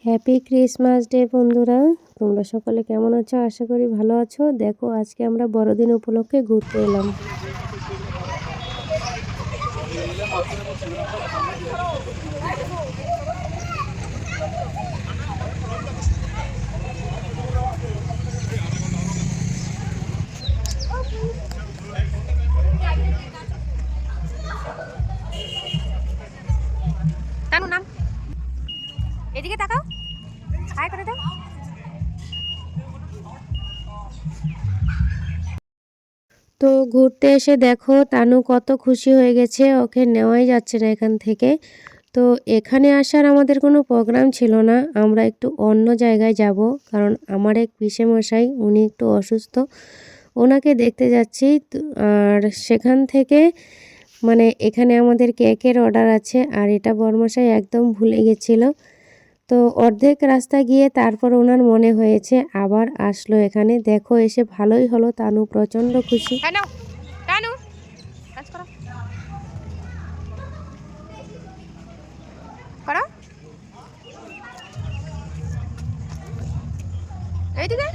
Happy Christmas day বন্ধুরা, তোমরা সকলে কেমন আছো? আশা করি ভালো আছো। দেখো আজকে আমরা বড়দিন উপলক্ষে ঘুরতে এলাম। তানু নাম এদিকে তাকাও, হাই করে দাও। তো ঘুরতে এসে দেখো তানু কত খুশি হয়ে গেছে, ওকে নেওয়াই যাচ্ছে না এখান থেকে। তো এখানে আসার আমাদের কোনো প্রোগ্রাম ছিল না, আমরা একটু অন্য জায়গায় যাব, কারণ আমার এক পিসেমশাই উনি একটু অসুস্থ, ওনাকে দেখতে যাচ্ছি। আর সেখান থেকে এখানে আমাদের কেকের অর্ডার আছে, আর এটা বরমশাই একদম ভুলে গেছিলো। তো অর্ধেক রাস্তা গিয়ে তারপর ওনার মনে হয়েছে, আবার আসলো এখানে। দেখো এসে ভালোই হলো, তানু প্রচণ্ড খুশি। তানু কাজ করো করো এইদিকে।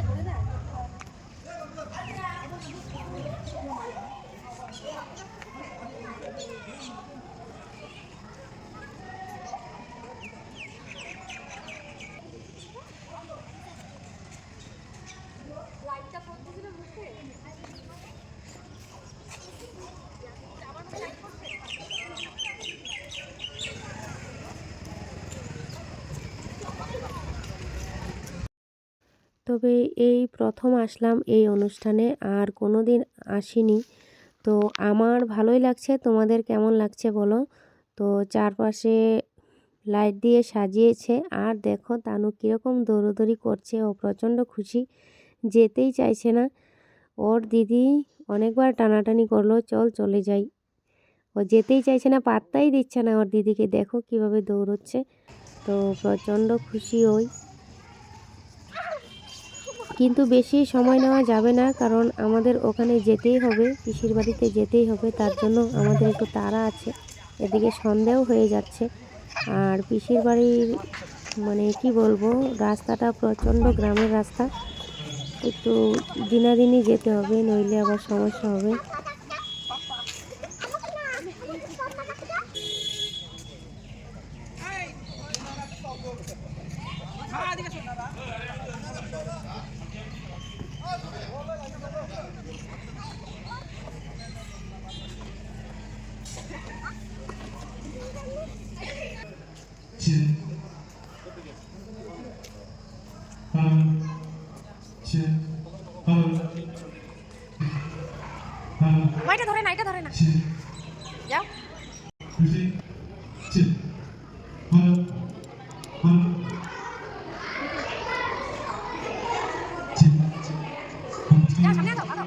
তবে এই প্রথম আসলাম এই অনুষ্ঠানে, আর কোনো দিন আসিনি। তো আমার ভালোই লাগছে, তোমাদের কেমন লাগছে বলো। তো চারপাশে লাইট দিয়ে সাজিয়েছে, আর দেখো তানু কীরকম দৌড়োদৌড়ি করছে, ও প্রচণ্ড খুশি, যেতেই চাইছে না। ওর দিদি অনেকবার টানাটানি করলো, চল চলে যাই, ও যেতেই চাইছে না, পাত্তাই দিচ্ছে না ওর দিদিকে। দেখো কিভাবে দৌড়চ্ছে, তো প্রচণ্ড খুশি ওই। কিন্তু বেশি সময় নেওয়া যাবে না, কারণ আমাদের ওখানে যেতেই হবে, পিসির বাড়িতে যেতেই হবে, তার জন্য আমাদের একটু তাড়া আছে। এদিকে সন্দেহ হয়ে যাচ্ছে, আর পিসির বাড়ির কি বলবো, রাস্তাটা প্রচণ্ড গ্রামের রাস্তা, একটু দিনাদিনই যেতে হবে, নইলে আবার সমস্যা হবে। এটা ধরে না, এটা ধরে না, যাও। সামনে আগো আগো।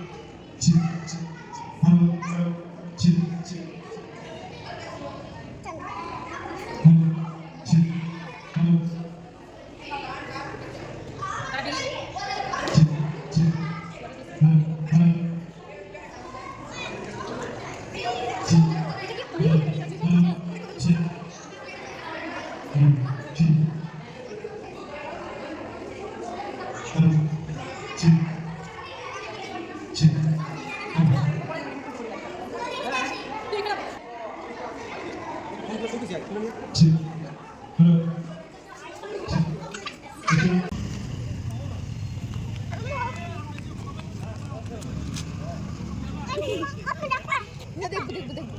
দেখবো দেখবো দেখবো।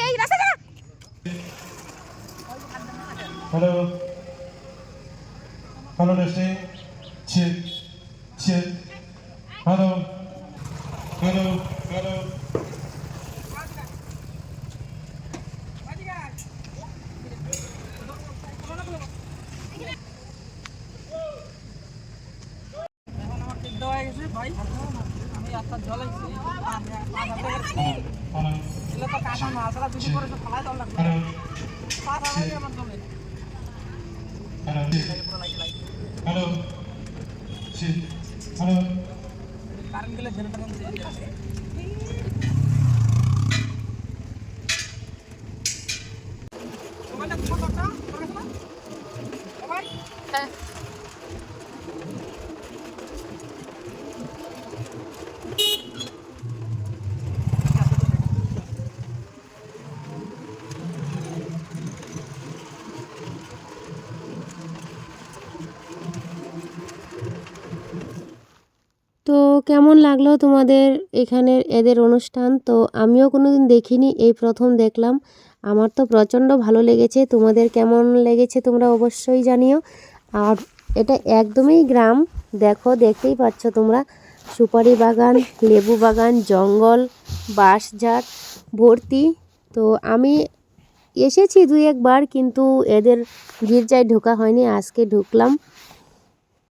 এই রাস্তা যা। Hello hello testing, check check, hello hello hello. তো কেমন লাগলো তোমাদের এখানের এদের অনুষ্ঠান? তো আমিও কোনোদিন দেখিনি, এই প্রথম দেখলাম। আমার তো প্রচণ্ড ভালো লেগেছে। তোমাদের কেমন লেগেছে তোমরা অবশ্যই জানিও। আর এটা একদমই গ্রাম, দেখো দেখতেই পাচ্ছ তোমরা, সুপারি বাগান, লেবু বাগান, জঙ্গল, বাঁশঝাড় ভর্তি। তো আমি এসেছি 2 একবার, কিন্তু এদের গির্জায় ঢোকা হয়নি, আজকে ঢুকলাম।